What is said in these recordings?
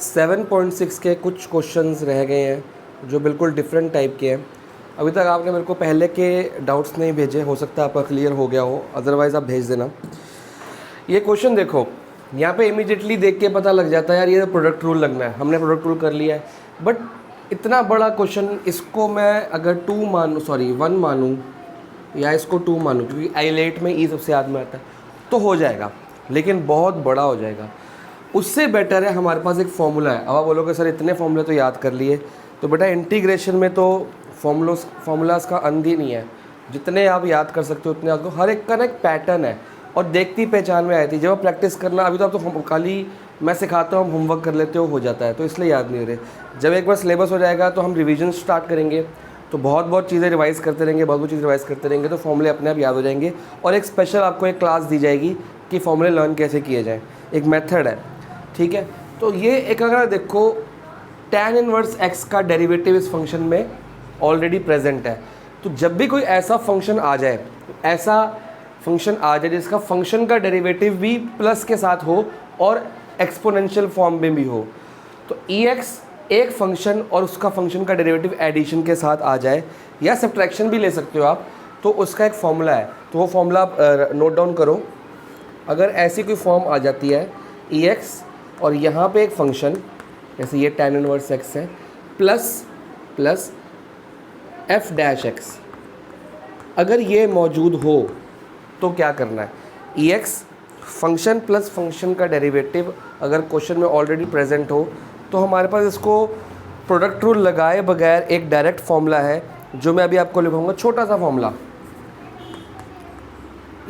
7.6 के कुछ क्वेश्चंस रह गए हैं जो बिल्कुल डिफरेंट टाइप के हैं। अभी तक आपने मेरे को पहले के डाउट्स नहीं भेजे, हो सकता है आपका क्लियर हो गया हो, अदरवाइज़ आप भेज देना। ये क्वेश्चन देखो, यहाँ पे इमीडिएटली देख के पता लग जाता है यार ये प्रोडक्ट रूल लगना है, हमने प्रोडक्ट रूल कर लिया है। बट इतना बड़ा क्वेश्चन, इसको मैं अगर 1 मानूँ या इसको 2 मानूँ, क्योंकि आईलेट में ई सबसे याद में आता है, तो हो जाएगा, लेकिन बहुत बड़ा हो जाएगा। उससे बेटर है हमारे पास एक फॉर्मूला है। अब आप बोलोगे सर इतने फॉर्मूले तो याद कर लिए, तो बेटा इंटीग्रेशन में तो फॉर्मूलाज का अंत ही नहीं है। जितने आप याद कर सकते हो उतने आपको, हर एक का ना एक पैटर्न है और देखती पहचान में आई थी। जब आप प्रैक्टिस करना, अभी तो आप तो खाली मैं सिखाता हूँ, हम होमवर्क कर लेते हो जाता है, तो इसलिए याद नहीं हो रहे। जब एक बार सिलेबस हो जाएगा तो हम रिवीजन स्टार्ट करेंगे, तो बहुत चीज़ें रिवाइज़ करते रहेंगे, बहुत चीज़ें रिवाइज़ करते रहेंगे, तो फॉर्मूले अपने आप याद हो जाएंगे। और एक स्पेशल आपको एक क्लास दी जाएगी कि फॉर्मूले लर्न कैसे किए जाएँ, एक मेथड है, ठीक है। तो ये एक, अगर देखो tan इनवर्स x का डेरिवेटिव इस फंक्शन में ऑलरेडी प्रेजेंट है, तो जब भी कोई ऐसा फंक्शन आ जाए जिसका फंक्शन का डेरिवेटिव भी प्लस के साथ हो और एक्सपोनेंशियल फॉर्म में भी हो, तो ex एक फंक्शन और उसका फंक्शन का डेरिवेटिव एडिशन के साथ आ जाए, या सब्ट्रैक्शन भी ले सकते हो आप, तो उसका एक फॉर्मूला है। तो वो फॉर्मूला आप नोट डाउन करो। अगर ऐसी कोई फॉर्म आ जाती है ex और यहाँ पे एक फंक्शन, जैसे ये tan इनवर्स x है, प्लस f डैश x, अगर ये मौजूद हो तो क्या करना है, ex फंक्शन प्लस फंक्शन का डेरिवेटिव अगर क्वेश्चन में ऑलरेडी प्रेजेंट हो, तो हमारे पास इसको प्रोडक्ट रूल लगाए बगैर एक डायरेक्ट फॉर्मूला है, जो मैं अभी आपको लिखूँगा, छोटा सा फॉर्मूला।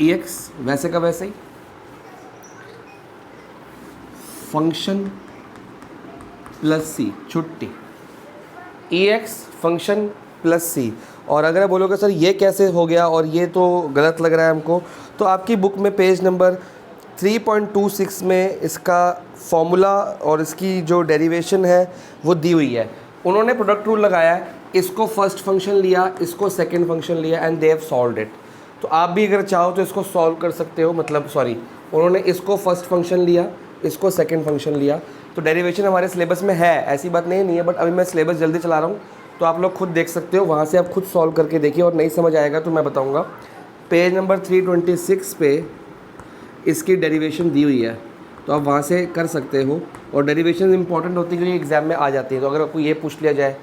ex वैसे का वैसे ही, फंक्शन प्लस सी, छुट्टी, ex फंक्शन प्लस सी। और अगर आप बोलोगे सर ये कैसे हो गया और ये तो गलत लग रहा है हमको, तो आपकी बुक में पेज नंबर 3.26 में इसका फॉर्मूला और इसकी जो डेरिवेशन है वो दी हुई है। उन्होंने प्रोडक्ट रूल लगाया है, इसको फर्स्ट फंक्शन लिया, इसको सेकंड फंक्शन लिया, and they have solved it. तो आप भी अगर चाहो तो इसको सॉल्व कर सकते हो, मतलब सॉरी, उन्होंने इसको फर्स्ट फंक्शन लिया, इसको सेकंड फंक्शन लिया, तो डेरिवेशन हमारे सिलेबस में है, ऐसी बात नहीं है। बट अभी मैं सिलेबस जल्दी चला रहा हूँ, तो आप लोग खुद देख सकते हो, वहाँ से आप खुद सॉल्व करके देखिए, और नहीं समझ आएगा तो मैं बताऊँगा। पेज नंबर 326 पे इसकी डेरिवेशन दी हुई है, तो आप वहाँ से कर सकते हो। और डेरिवेशन इंपॉर्टेंट होती है क्योंकि एग्जाम में आ जाती है, तो अगर आपको ये पूछ लिया जाए,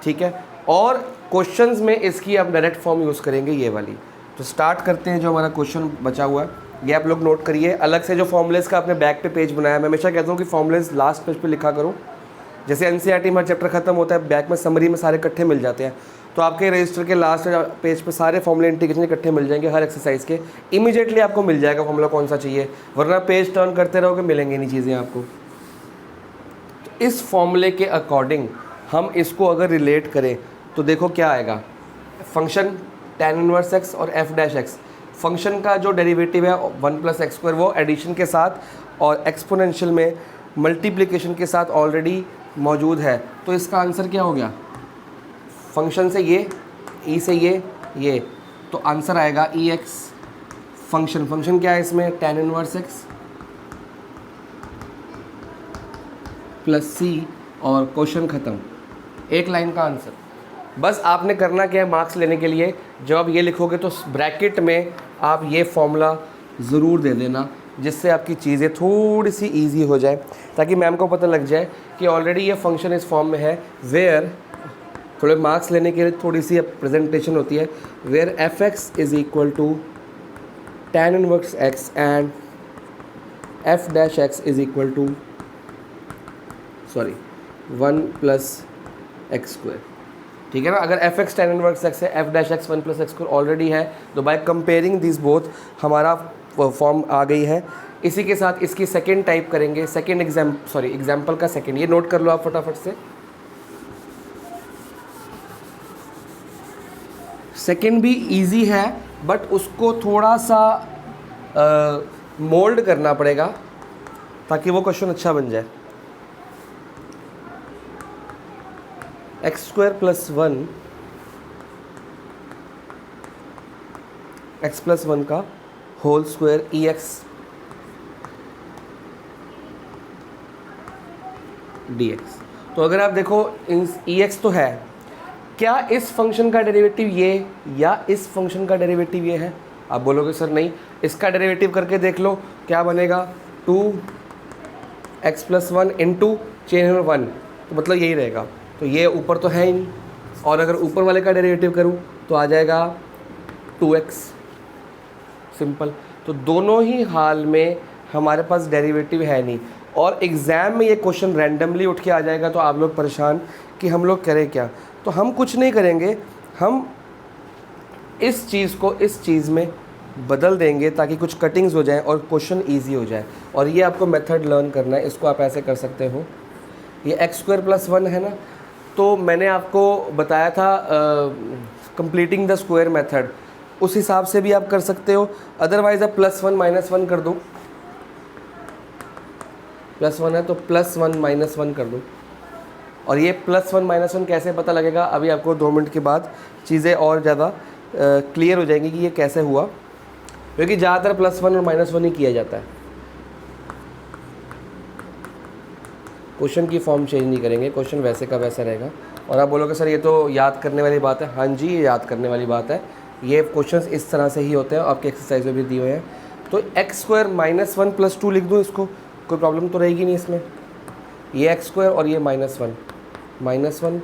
ठीक है। और क्वेश्चंस में इसकी आप डायरेक्ट फॉर्म यूज़ करेंगे, ये वाली। तो स्टार्ट करते हैं। जो हमारा क्वेश्चन बचा हुआ है ये आप लोग नोट करिए। अलग से जो फॉर्मूलेस का आपने बैक पे पेज बनाया, मैं हमेशा कहता हूँ कि फॉर्मूलेस लास्ट पेज पे लिखा करो। जैसे एनसीईआरटी में चैप्टर खत्म होता है, बैक में समरी में सारे इकट्ठे मिल जाते हैं, तो आपके रजिस्टर के लास्ट पेज पे सारे फॉर्मूले इंटीग्रेशन इकट्ठे मिल जाएंगे हर एक्सरसाइज के। इमीडिएटली आपको मिल जाएगा फॉर्मूला कौन सा चाहिए, वरना पेज टर्न करते रहोगे मिलेंगे नहीं चीज़ें आपको। तो इस फॉर्मूले के अकॉर्डिंग हम इसको अगर रिलेट करें तो देखो क्या आएगा। फंक्शन tan इनवर्स x और f डैश x, फंक्शन का जो डेरिवेटिव है 1 + x², वो एडिशन के साथ और एक्सपोनेंशियल में मल्टीप्लिकेशन के साथ ऑलरेडी मौजूद है। तो इसका आंसर क्या हो गया, फंक्शन से ये, ई से ये, तो आंसर आएगा ex फंक्शन क्या है इसमें, tan inverse x plus c, और क्वेश्चन ख़त्म, एक लाइन का आंसर। बस आपने करना क्या है, मार्क्स लेने के लिए जब आप ये लिखोगे तो ब्रैकेट में आप ये फॉर्मूला ज़रूर दे देना, जिससे आपकी चीज़ें थोड़ी सी इजी हो जाए, ताकि मैम को पता लग जाए कि ऑलरेडी ये फंक्शन इस फॉर्म में है। वेयर थोड़े मार्क्स लेने के लिए थोड़ी सी प्रेजेंटेशन होती है, where f(x) = tan inverse x and f dash x = 1 + x², ठीक है ना। अगर f(x) tan इनवर्स x है, f dash x 1 + x² already है, तो बाय कंपेयरिंग दिस बोथ हमारा फॉर्म आ गई है। इसी के साथ इसकी सेकेंड टाइप करेंगे, सेकेंड एग्जाम्पल का सेकेंड, ये नोट कर लो आप फटाफट से। सेकेंड भी इजी है, बट उसको थोड़ा सा मोल्ड करना पड़ेगा ताकि वो क्वेश्चन अच्छा बन जाए। x² + 1 x + 1 का होल स्क्वायर ex dx। तो अगर आप देखो ex तो है, क्या इस फंक्शन का डेरिवेटिव ये या इस फंक्शन का डेरिवेटिव ये है? आप बोलोगे सर नहीं, इसका डेरिवेटिव करके देख लो, क्या बनेगा 2x+1 इंटू चेन नंबर 1, तो मतलब यही रहेगा। तो ये ऊपर तो है ही नहीं, और अगर ऊपर वाले का डेरिवेटिव करूँ तो आ जाएगा 2x, सिंपल। तो दोनों ही हाल में हमारे पास डेरिवेटिव है नहीं, और एग्ज़ाम में ये क्वेश्चन रैंडमली उठ के आ जाएगा तो आप लोग परेशान कि हम लोग करें क्या। तो हम कुछ नहीं करेंगे, हम इस चीज़ को इस चीज़ में बदल देंगे ताकि कुछ कटिंग्स हो जाएं और क्वेश्चन इजी हो जाए। और ये आपको मेथड लर्न करना है, इसको आप ऐसे कर सकते हो। ये x² + 1 है ना, तो मैंने आपको बताया था कंप्लीटिंग द स्क्वायर मेथड, उस हिसाब से भी आप कर सकते हो। अदरवाइज़ आप +1 - 1 कर दो, +1 है तो +1 - 1 कर दो। और ये +1 - 1 कैसे पता लगेगा, अभी आपको 2 मिनट के बाद चीज़ें और ज़्यादा क्लियर हो जाएंगी कि ये कैसे हुआ, क्योंकि ज़्यादातर +1 और -1 ही किया जाता है। क्वेश्चन की फॉर्म चेंज नहीं करेंगे, क्वेश्चन वैसे का वैसा रहेगा। और आप बोलोगे सर ये तो याद करने वाली बात है। हाँ जी, ये याद करने वाली बात है, ये क्वेश्चंस इस तरह से ही होते हैं, आपके एक्सरसाइज में भी दिए हुए हैं। तो x² - 1 + 2 लिख दूँ इसको, कोई प्रॉब्लम तो रहेगी नहीं इसमें। ये x² और ये -1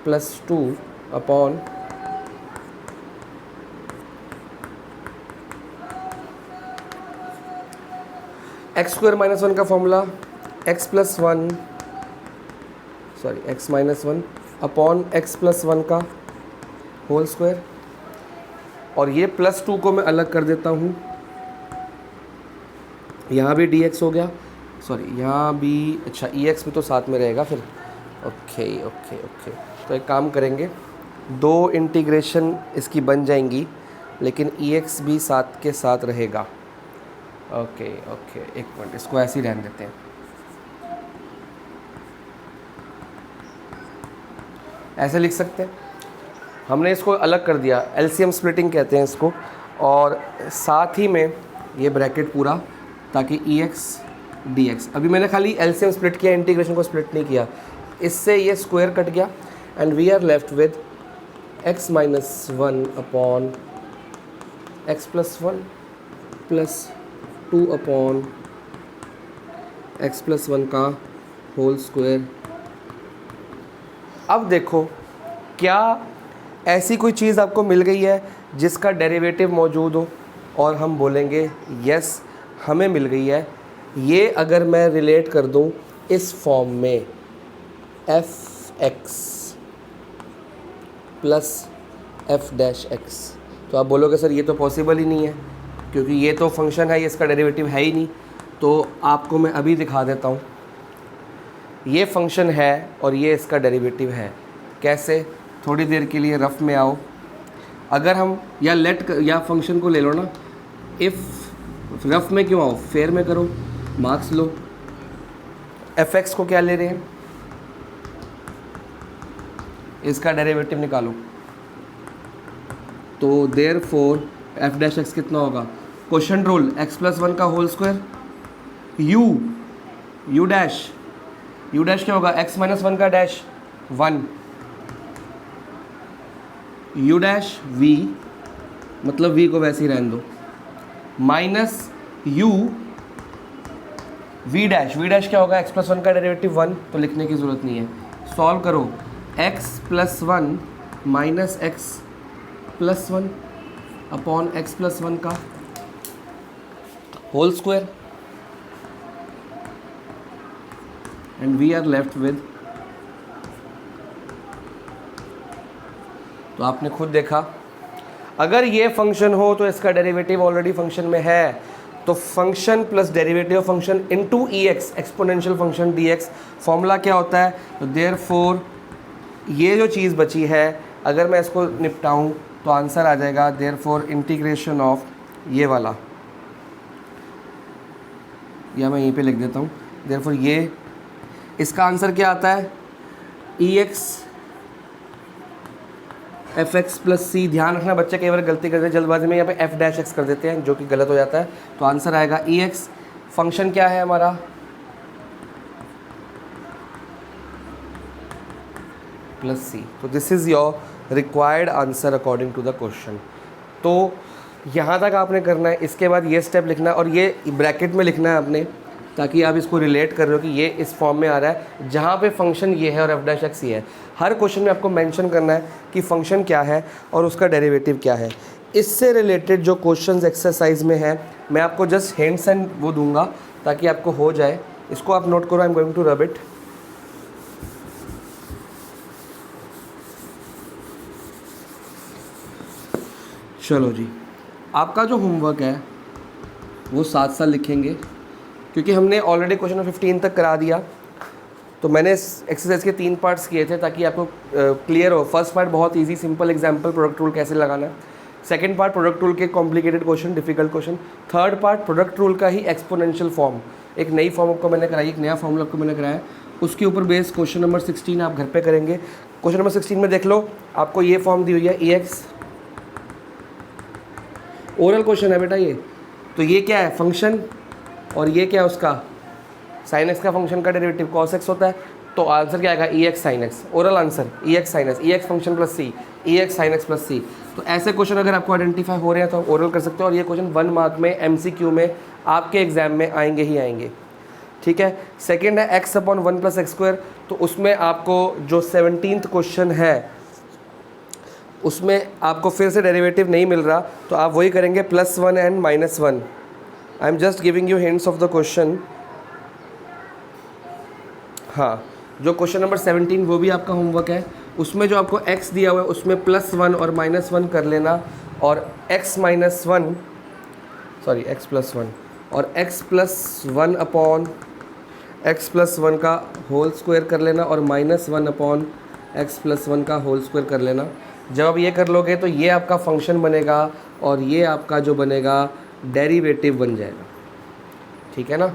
+ 2 अपॉन x² - 1 का फॉर्मूला x -1 अपॉन x+1 का होल स्क्वायर। और ये +2 को मैं अलग कर देता हूँ, यहाँ भी dx हो गया, सॉरी यहाँ भी, अच्छा ex भी तो साथ में रहेगा फिर। ओके ओके ओके, तो एक काम करेंगे, 2 इंटीग्रेशन इसकी बन जाएंगी, लेकिन ex भी साथ के साथ रहेगा। ओके ओके, एक मिनट, इसको ऐसे ही रहने देते हैं। ऐसे लिख सकते हैं, हमने इसको अलग कर दिया, एलसीएम स्प्लिटिंग कहते हैं इसको। और साथ ही में ये ब्रैकेट पूरा, ताकि ex dx, अभी मैंने खाली एलसीएम स्प्लिट किया, इंटीग्रेशन को स्प्लिट नहीं किया, इससे ये स्क्वायर कट गया। And we are left with x - 1 upon x+1 + 2 upon x+1 का होल स्क्वायर। अब देखो, क्या ऐसी कोई चीज़ आपको मिल गई है जिसका डेरिवेटिव मौजूद हो और हम बोलेंगे यस हमें मिल गई है। ये अगर मैं रिलेट कर दूं इस फॉर्म में f(x) + f'(x), तो आप बोलोगे सर ये तो पॉसिबल ही नहीं है, क्योंकि ये तो फंक्शन है, ये इसका डेरिवेटिव है ही नहीं। तो आपको मैं अभी दिखा देता हूँ, ये फंक्शन है और ये इसका डेरिवेटिव है। कैसे? थोड़ी देर के लिए रफ में आओ, अगर हम या फंक्शन को ले लो ना, इफ़ रफ में क्यों आओ, फेयर में करो, मार्क्स लो। f(x) को क्या ले रहे हैं, इसका डेरिवेटिव निकालो। तो देयरफॉर f'(x) कितना होगा, क्वेश्चन रूल, x+1 का होल स्क्वायर, u डैश क्या होगा, x - 1 का डैश 1, u डैश v, मतलब v को वैसे ही रहने दो, माइनस u v डैश क्या होगा, x+1 का डेरिवेटिव 1, तो लिखने की ज़रूरत नहीं है। सॉल्व करो, x+1 minus x+1 upon x+1 का whole square, and we are left with, तो आपने खुद देखा, अगर ये फंक्शन हो तो इसका डेरिवेटिव ऑलरेडी फंक्शन में है, तो function plus derivative function into ex, exponential function dx, formula क्या होता है। तो देयरफॉर ये जो चीज़ बची है, अगर मैं इसको निपटाऊं तो आंसर आ जाएगा देयरफॉर इंटीग्रेशन ऑफ ये वाला, या मैं यहीं पे लिख देता हूँ, देयरफॉर ये, इसका आंसर क्या आता है, ex f(x) + c। ध्यान रखना बच्चे कई बार गलती करते हैं जल्दबाजी में, यहाँ पे f'(x) कर देते हैं, जो कि गलत हो जाता है। तो आंसर आएगा ex, फंक्शन क्या है हमारा, प्लस सी। तो this is your required answer according to the question. तो यहाँ तक आपने करना है, इसके बाद ये स्टेप लिखना है और ये ब्रैकेट में लिखना है आपने, ताकि आप इसको रिलेट कर रहे हो कि ये इस फॉर्म में आ रहा है जहाँ पे फंक्शन ये है और एफ डैश एक्स ये है। हर क्वेश्चन में आपको मेंशन करना है कि फंक्शन क्या है और उसका डेरिवेटिव क्या है। इससे रिलेटेड जो क्वेश्चंस एक्सरसाइज में है मैं आपको जस्ट हिंट्स एंड वो दूंगा ताकि आपको हो जाए। इसको आप नोट करो, I am going to rub it. चलो जी, आपका जो होमवर्क है वो साथ साथ लिखेंगे, क्योंकि हमने ऑलरेडी क्वेश्चन नंबर 15 तक करा दिया। तो मैंने इस एक्सरसाइज के 3 पार्ट्स किए थे ताकि आपको क्लियर हो। फर्स्ट पार्ट बहुत easy simple example product rule कैसे लगाना है। सेकंड पार्ट प्रोडक्ट रूल के complicated question, difficult question. Third part product rule का ही एक्सपोनेंशियल फॉर्म, एक नई फॉर्म आपको मैंने कराई, एक नया फॉर्मूला आपको मैंने कराया, उसके ऊपर बेस क्वेश्चन नंबर 16 आप घर पे करेंगे। क्वेश्चन नंबर 16 में देख लो, आपको ये फॉर्म दी हुई है ई एक्स, ओरल क्वेश्चन है बेटा ये। तो ये क्या है, फंक्शन, और ये क्या है उसका साइन एक्स का फंक्शन का डेरिवेटिव कॉस एक्स होता है। तो आंसर क्या आएगा, e x sine x, oral answer e x sine x, e x function plus C, e x sine x plus C. तो ऐसे क्वेश्चन अगर आपको आइडेंटिफाई हो रहे हैं तो आप ओरल कर सकते हो, और ये क्वेश्चन 1 मार्क में MCQ में आपके एग्जाम में आएंगे ही आएंगे। ठीक है। सेकेंड है x upon 1 plus x square. तो उसमें आपको जो 17th क्वेश्चन है उसमें आपको फिर से डेरिवेटिव नहीं मिल रहा, तो आप वही करेंगे +1 and -1। I am just giving you hints of the question. हाँ, जो क्वेश्चन नंबर 17 वो भी आपका होमवर्क है। उसमें जो आपको x दिया हुआ है उसमें +1 और -1 कर लेना, और x +1 और x+1 अपॉन x+1 का होल स्क्वायर कर लेना, और -1 अपॉन x+1 का होल स्क्वायर कर लेना। जब आप ये कर लोगे तो ये आपका फंक्शन बनेगा और ये आपका जो बनेगा डेरिवेटिव बन जाएगा। ठीक है ना।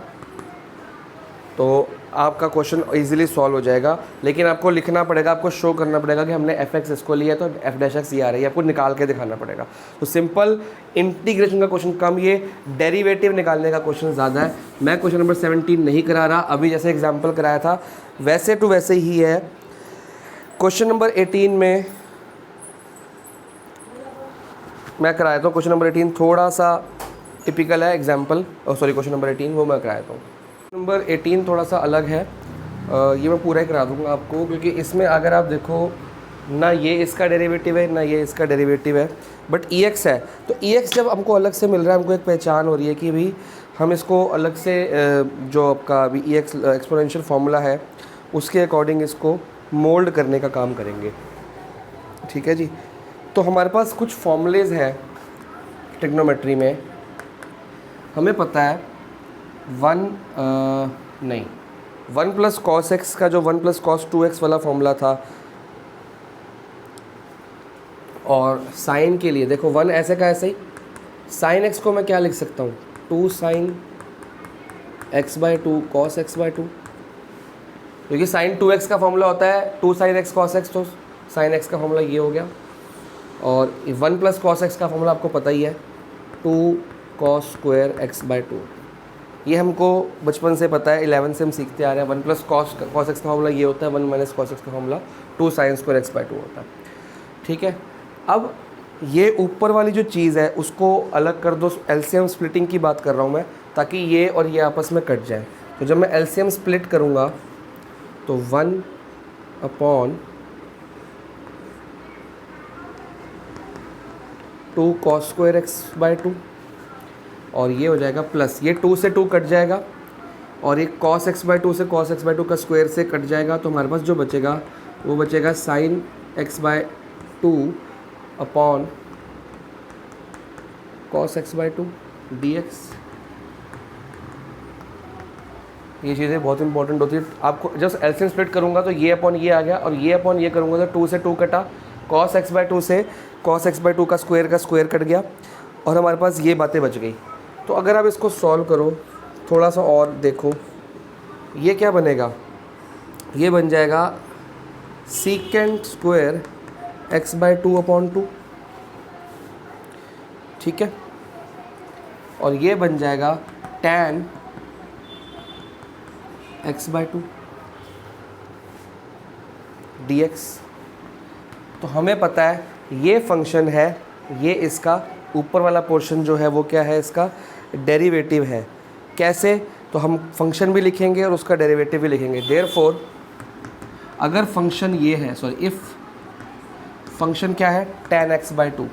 तो आपका क्वेश्चन इजीली सॉल्व हो जाएगा, लेकिन आपको लिखना पड़ेगा, आपको शो करना पड़ेगा कि हमने एफ एक्स इसको लिया तो एफ डैश एक्स ये आ रही है, आपको निकाल के दिखाना पड़ेगा। तो सिंपल इंटीग्रेशन का क्वेश्चन कम, ये डेरिवेटिव निकालने का क्वेश्चन ज़्यादा है। मैं क्वेश्चन नंबर 17 नहीं करा रहा, अभी जैसे एग्जाम्पल कराया था वैसे टू वैसे ही है। क्वेश्चन नंबर 18 में मैं कराया था, क्वेश्चन नंबर 18 थोड़ा सा टिपिकल है एग्जाम्पल, क्वेश्चन नंबर 18 वो मैं कराया था। नंबर 18 थोड़ा सा अलग है, ये मैं पूरा ही करा दूँगा आपको, क्योंकि इसमें अगर आप देखो ना ये इसका डेरिवेटिव है ना ये इसका डेरिवेटिव है, बट ई एक्स है। तो ई एक्स जब हमको अलग से मिल रहा है, हमको एक पहचान हो रही है कि भाई हम इसको अलग से जो आपका अभी ई एक्स एक्सपोनेंशियल फार्मूला है उसके अकॉर्डिंग इसको मोल्ड करने का काम करेंगे। ठीक है जी। तो हमारे पास कुछ फॉर्मूलेज़ हैं ट्रिग्नोमेट्री में, हमें पता है 1 प्लस कॉस एक्स का जो 1 प्लस कॉस 2x वाला फॉर्मूला था, और साइन के लिए देखो 1 ऐसे का ऐसे ही, साइन x को मैं क्या लिख सकता हूँ, 2 साइन x/2 कॉस x/2, क्योंकि साइन 2x का फॉर्मूला होता है 2 साइन x कॉस x, तो साइन x का फॉर्मूला ये हो गया। और 1 प्लस कॉस x का फॉर्मूला आपको पता ही है 2 कॉस स्क्वायर x/2। ये हमको बचपन से पता है, 11 से हम सीखते आ रहे हैं। 1 प्लस कॉस एक्स का फॉर्मूला ये होता है, 1 माइनस कॉस एक्स का फॉर्मूला 2 साइन स्क्वायर x/2 होता है। ठीक है। अब ये ऊपर वाली जो चीज़ है उसको अलग कर दो, एलसीएम स्प्लिटिंग की बात कर रहा हूँ मैं, ताकि ये और ये आपस में कट जाए। तो जब मैं एलसीएम स्प्लिट करूँगा तो 1 अपॉन 2 कॉस स्क्वायर x/2, और ये हो जाएगा प्लस, ये 2 से 2 कट जाएगा, और ये cos x/2 से cos x/2 का स्क्वायर से कट जाएगा। तो हमारे पास जो बचेगा वो बचेगा sin x/2 upon cos x/2 dx। ये चीज़ें बहुत इंपॉर्टेंट होती है। आपको जब एलसीएम स्प्लिट करूँगा तो ये अपॉन ये आ गया, और ये अपॉन ये करूँगा तो 2 से 2 कटा, cos x/2 से cos x/2 का स्क्वायर कट गया, और हमारे पास ये बातें बच गई। तो अगर आप इसको सॉल्व करो थोड़ा सा और देखो, ये क्या बनेगा, ये बन जाएगा सीकेंट स्क्वायर x/2 अपॉन 2। ठीक है। और ये बन जाएगा tan x/2 dx। तो हमें पता है ये फंक्शन है, ये इसका ऊपर वाला पोर्शन जो है वो क्या है, इसका डेरिवेटिव है। कैसे? तो हम फंक्शन भी लिखेंगे और उसका डेरिवेटिव भी लिखेंगे। देयरफॉर अगर फंक्शन ये है, सॉरी इफ़ फंक्शन क्या है tan x/2,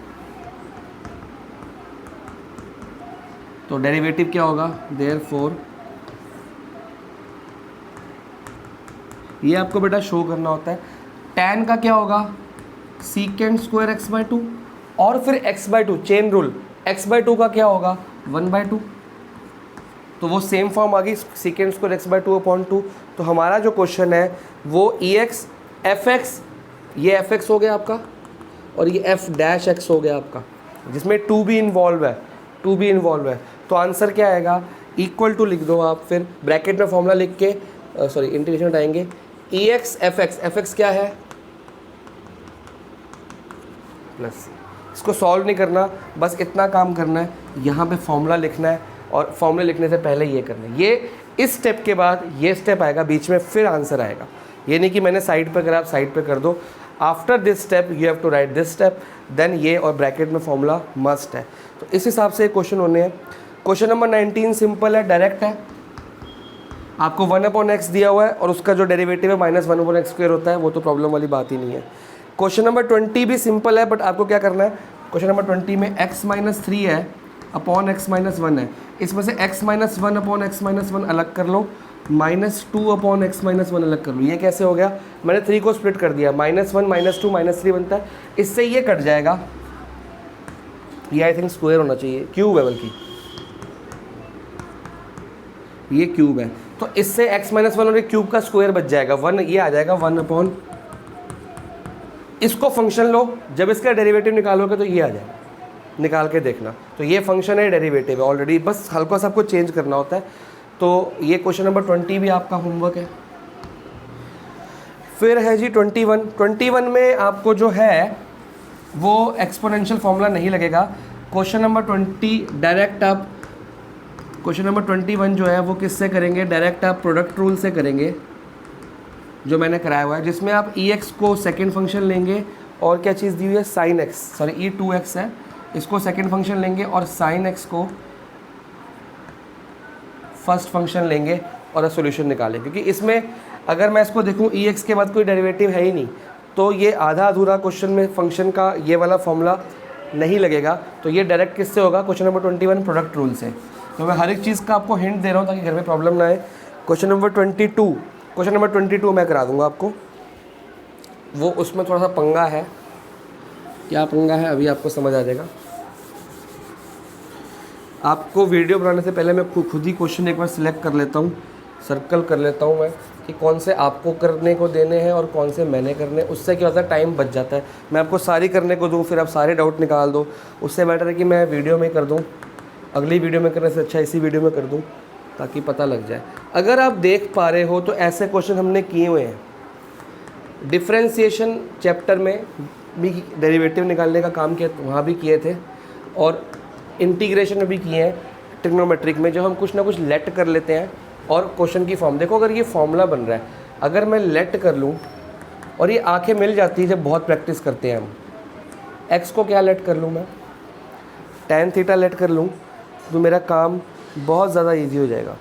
तो डेरिवेटिव क्या होगा, देयरफॉर ये आपको बेटा शो करना होता है। tan का क्या होगा, सीकेंड स्क्वायर x/2 और फिर x/2 चेन रूल, x/2 का क्या होगा 1/2, तो वो सेम फॉर्म आ गई सीकेंड स्क्वायर x/2/2। तो हमारा जो क्वेश्चन है वो ex fx, ये fx हो गया आपका और ये f' हो गया आपका, जिसमें 2 भी इन्वॉल्व है, 2 भी इन्वॉल्व है। तो आंसर क्या आएगा, इक्वल टू लिख दो आप, फिर ब्रैकेट में फॉर्मूला लिख के सॉरी इंटीग्रेशन हटाएंगे, ex fx क्या है प्लस, इसको सॉल्व नहीं करना, बस इतना काम करना है, यहाँ पे फॉर्मूला लिखना है और फॉर्मूला लिखने से पहले ये करना है। ये इस स्टेप के बाद ये स्टेप आएगा बीच में, फिर आंसर आएगा। ये नहीं कि मैंने साइड पे करा, आप साइड पे कर दो। After this step you have to write this step, then ये और ब्रैकेट में फॉर्मूला मस्ट है। तो इस हिसाब से क्वेश्चन होने हैं। क्वेश्चन नंबर 19 सिंपल है, डायरेक्ट है। आपको 1/x दिया हुआ है और उसका जो डेरिवेटिव है -1/x² होता है, वो तो प्रॉब्लम वाली बात ही नहीं है। क्वेश्चन नंबर 20 भी सिंपल है, बट आपको क्या करना है, क्वेश्चन नंबर 20 में x-3 है अपॉन x-1 है, इसमें से x-1 अपॉन x-1 अलग कर लो, -2 अपॉन x-1 अलग कर लो। ये कैसे हो गया, मैंने 3 को स्प्लिट कर दिया, -1 -2 -3 बनता है, इससे ये कट जाएगा। ये आई थिंक स्क्वायर होना चाहिए, क्यूब है बल्कि, ये क्यूब है, तो इससे x-1 और क्यूब का स्क्वायर बच जाएगा 1, ये आ जाएगा 1 अपॉन, इसको फंक्शन लो, जब इसका डेरिवेटिव निकालोगे तो ये आ जाएगा, निकाल के देखना। तो ये फंक्शन है, डेरिवेटिव है ऑलरेडी, बस हल्का सा आपको चेंज करना होता है। तो ये क्वेश्चन नंबर 20 भी आपका होमवर्क है। फिर है जी 21 में आपको जो है वो एक्सपोनेंशियल फॉर्मूला नहीं लगेगा। क्वेश्चन नंबर 20 डायरेक्ट आप, क्वेश्चन नंबर 21 जो है वो किससे करेंगे, डायरेक्ट आप प्रोडक्ट रूल से करेंगे, जो मैंने कराया हुआ है, जिसमें आप ex को सेकेंड फंक्शन लेंगे और क्या चीज़ दी हुई है sin x, सॉरी e2x है, इसको सेकेंड फंक्शन लेंगे और sin x को फर्स्ट फंक्शन लेंगे और सॉल्यूशन निकालें। क्योंकि इसमें अगर मैं इसको देखूं ex के बाद कोई डेरिवेटिव है ही नहीं, तो ये आधा अधूरा क्वेश्चन में फंक्शन का ये वाला फॉर्मूला नहीं लगेगा। तो ये डायरेक्ट किससे होगा, क्वेश्चन नंबर 21 प्रोडक्ट रूल से। तो मैं हर एक चीज़ का आपको हिंट दे रहा हूँ ताकि घर में प्रॉब्लम ना आए। क्वेश्चन नंबर 22 मैं करा दूंगा आपको, वो उसमें थोड़ा सा पंगा है, क्या पंगा है अभी आपको समझ आ जाएगा। आपको वीडियो बनाने से पहले मैं खुद ही क्वेश्चन एक बार सिलेक्ट कर लेता हूँ, सर्कल कर लेता हूँ मैं कि कौन से आपको करने को देने हैं और कौन से मैंने करने। उससे क्या होता है, टाइम बच जाता है। मैं आपको सारी करने को दूँ, फिर आप सारे डाउट निकाल दो, उससे बेटर है कि मैं वीडियो में कर दूँ। अगली वीडियो में करने से अच्छा इसी वीडियो में कर दूँ ताकि पता लग जाए। अगर आप देख पा रहे हो तो ऐसे क्वेश्चन हमने किए हुए हैं। डिफरेंशिएशन चैप्टर में भी डेरिवेटिव निकालने का काम किया, वहाँ भी किए थे, और इंटीग्रेशन में भी किए हैं ट्रिग्नोमेट्रिक में, जो हम कुछ ना कुछ लेट कर लेते हैं और क्वेश्चन की फॉर्म। देखो अगर ये फॉर्मूला बन रहा है, अगर मैं लेट कर लूँ और ये आंखें मिल जाती है जब बहुत प्रैक्टिस करते हैं हम, एक्स को क्या लेट कर लूँ मैं, tan थीटा लेट कर लूँ, तो मेरा काम बहुत ज़्यादा इजी हो जाएगा।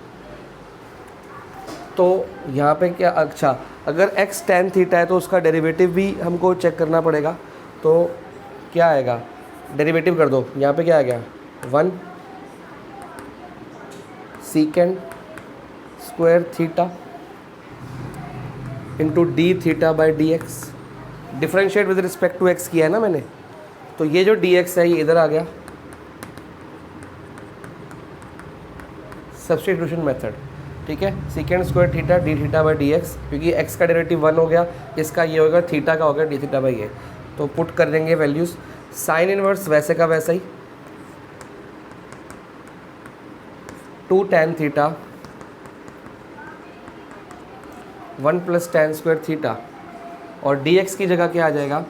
तो यहाँ पे क्या, अच्छा अगर x tan थीटा है तो उसका डेरिवेटिव भी हमको चेक करना पड़ेगा। तो क्या आएगा, डेरिवेटिव कर दो, यहाँ पे क्या आ गया 1 second square theta into d theta by d x. Differentiate with respect to x किया है ना मैंने, तो ये जो dx है ये इधर आ गया, सब्स्टिट्यूशन मेथड, ठीक है। सीकेंड square theta d theta by d x, क्योंकि x का डेरिवेटिव 1 हो गया, इसका ये होगा, थीटा का हो गया डी थीटा बाई ये। तो पुट कर देंगे वैल्यूज़, साइन इनवर्स वैसे का वैसा ही, 2 tan theta 1 + tan square theta, और dx की जगह क्या आ जाएगा,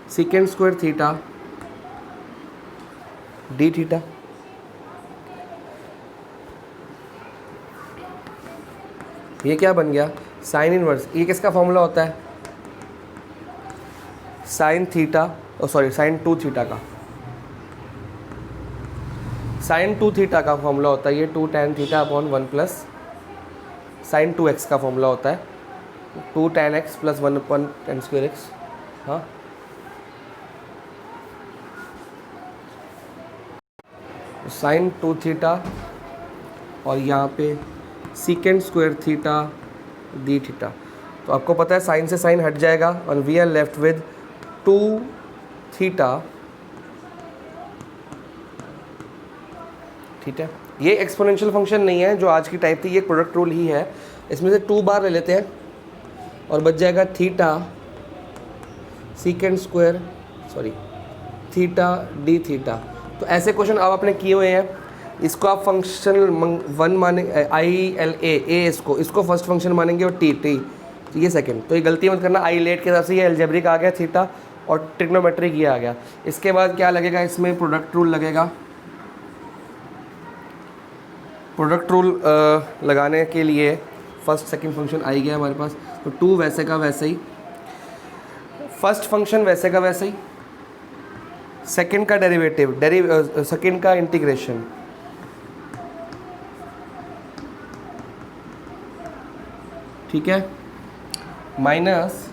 सीकेंड स्क्वायर थीटा डी थीटा। ये क्या बन गया, साइन इनवर्स। ये किसका फॉर्मूला होता है, sine theta, sorry sine 2 theta का, साइन 2 थीटा का फॉर्मूला होता है ये 2 tan theta upon 1 plus sign 2x का फॉर्मूला होता है 2 tan x प्लस 1 अपन tan स्क्वायर x। हाँ, साइन 2 थीटा और यहाँ पे सीकेंड स्क्वायर थीटा डी थीटा। तो आपको पता है साइन से साइन हट जाएगा और we are left with 2 theta. ठीक है, ये एक्सपोनेंशियल फंक्शन नहीं है जो आज की टाइप थी, ये प्रोडक्ट रूल ही है। इसमें से 2 बार ले लेते हैं और बच जाएगा theta secant square, sorry theta d theta. तो ऐसे क्वेश्चन अब आपने किए हुए हैं। इसको आप फंक्शन 1 माने, ILA इसको फर्स्ट फंक्शन मानेंगे और टी तो ये सेकंड। तो ये गलती मत करना, ILAT के हिसाब से ये अलजेब्रिक आ गया थीटा और ट्रिग्नोमेट्रिक ये आ गया। इसके बाद क्या लगेगा, इसमें प्रोडक्ट रूल लगेगा। प्रोडक्ट रूल लगाने के लिए फर्स्ट सेकंड फंक्शन आ गया हमारे पास। तो 2 वैसे का वैसे ही, फर्स्ट फंक्शन वैसे का वैसे ही, सेकंड का डेरिवेटिव सेकंड का इंटीग्रेशन, ठीक है, माइनस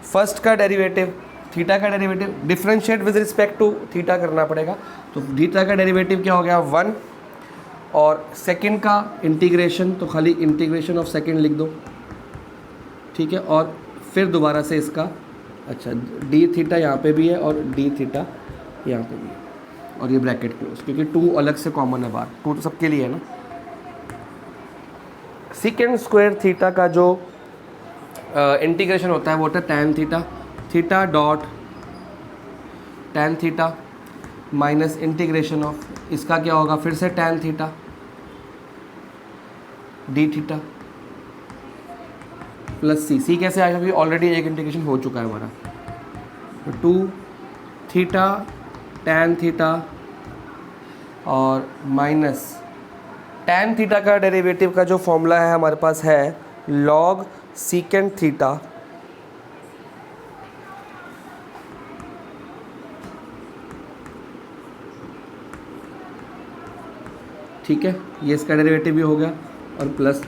फर्स्ट का डेरिवेटिव थीटा का derivative, differentiate with respect to theta करना पड़ेगा। तो थीटा का डेरिवेटिव क्या हो गया 1 और सेकंड का इंटीग्रेशन, तो खाली इंटीग्रेशन ऑफ सेकंड लिख दो, ठीक है। और फिर दोबारा से इसका, अच्छा डी थीटा यहाँ पे भी है और डी थीटा यहाँ पे भी है और ये ब्रैकेट क्लोज, क्योंकि 2 अलग से कॉमन है बाहर, 2 तो सबके लिए है ना। सीकेंड स्क्वायर थीटा का जो इंटीग्रेशन होता है वो होता है tan theta, theta dot tan theta minus integration of इसका क्या होगा, फिर से tan theta d theta plus C कैसे आएगा, क्योंकि ऑलरेडी एक इंटीग्रेशन हो चुका है हमारा। तो 2 थीटा tan थीटा और माइनस tan थीटा का डेरिवेटिव का जो फॉर्मूला है हमारे पास है log सीकेंड थीटा ठीक है, ये इसका डेरिवेटिव भी हो गया और प्लस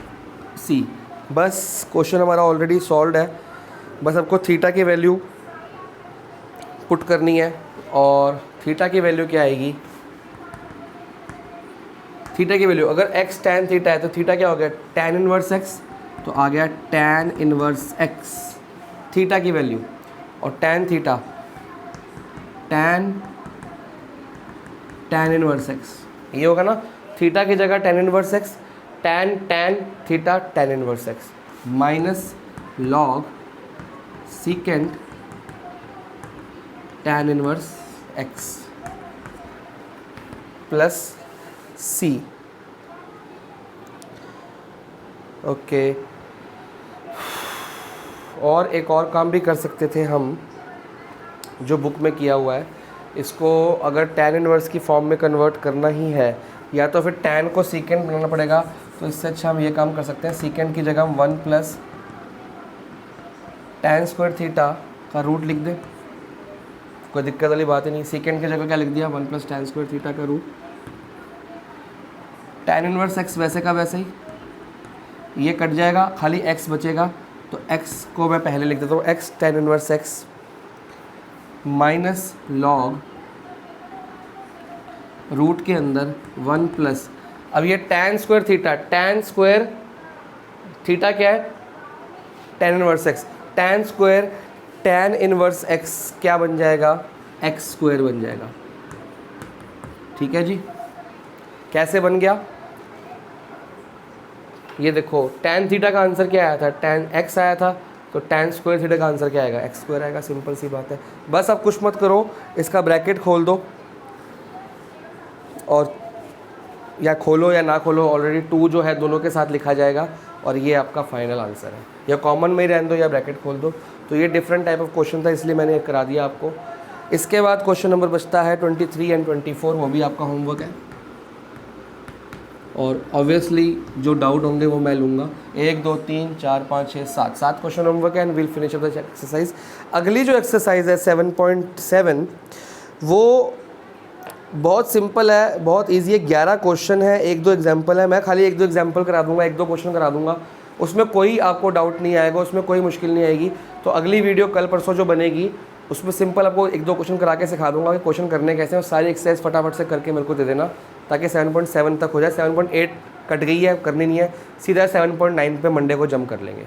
सी। बस क्वेश्चन हमारा ऑलरेडी सॉल्व है। बस आपको थीटा की वैल्यू पुट करनी है और थीटा की वैल्यू क्या आएगी, थीटा की वैल्यू अगर x tan थीटा है तो थीटा क्या हो गया tan इनवर्स x, तो आ गया tan इनवर्स x थीटा की वैल्यू, और tan theta tan inverse x, ये होगा ना, थीटा की जगह tan inverse x, tan theta tan inverse x minus log secant tan inverse x plus C. Okay, और एक और काम भी कर सकते थे हम जो बुक में किया हुआ है। इसको अगर tan इनवर्स की फॉर्म में कन्वर्ट करना ही है या तो फिर tan को सीकेंड बनाना पड़ेगा, तो इससे अच्छा हम ये काम कर सकते हैं, सीकेंड की जगह हम 1 प्लस tan स्क्वायर थीटा का रूट लिख दें, कोई दिक्कत वाली बात ही नहीं। सीकेंड की जगह क्या लिख दिया 1 प्लस tan स्क्वायर थीटा का रूट, tan इनवर्स x वैसे का वैसे ही, ये कट जाएगा, खाली x बचेगा, तो x को मैं पहले लिख देता हूँ x tan inverse x minus log root के अंदर 1 प्लस, अब ये tan स्क्वायर थीटा क्या है tan inverse x, tan square tan inverse x क्या बन जाएगा x स्क्वायर बन जाएगा। ठीक है जी, कैसे बन गया ये देखो, tan थीटा का आंसर क्या आया था, tan x आया था, तो tan स्क्वायर थीटा का आंसर क्या आएगा x स्क्वायर आएगा, सिंपल सी बात है। बस आप कुछ मत करो, इसका ब्रैकेट खोल दो और या खोलो या ना खोलो, ऑलरेडी 2 जो है दोनों के साथ लिखा जाएगा और ये आपका फाइनल आंसर है, या कॉमन में ही रहने दो या ब्रैकेट खोल दो। तो ये डिफरेंट टाइप ऑफ क्वेश्चन था, इसलिए मैंने करा दिया आपको। इसके बाद क्वेश्चन नंबर बचता है 23 एंड 24, वो भी आपका होमवर्क है। और ऑब्वियसली जो डाउट होंगे वो मैं लूँगा। 1 2 3 4 5 6 7 question homework and will finish up the exercise. अगली जो एक्सरसाइज है 7.7 वो बहुत सिंपल है, बहुत इजी है। 11 क्वेश्चन है, 1-2 एग्जाम्पल है। मैं खाली 1-2 एग्जाम्पल करा दूंगा, 1-2 क्वेश्चन करा दूंगा, उसमें कोई आपको डाउट नहीं आएगा, उसमें कोई मुश्किल नहीं आएगी। तो अगली वीडियो कल परसों जो बनेगी उसमें सिंपल आपको 1-2 क्वेश्चन करा के सिखा दूंगा कि क्वेश्चन करने कैसे हैं। और सारी एक्सरसाइज फटाफट से करके मेरे को दे देना ताकि 7.7 तक हो जाए। 7.8 कट गई है, करनी नहीं है, सीधा 7.9 पे मंडे को जंप कर लेंगे।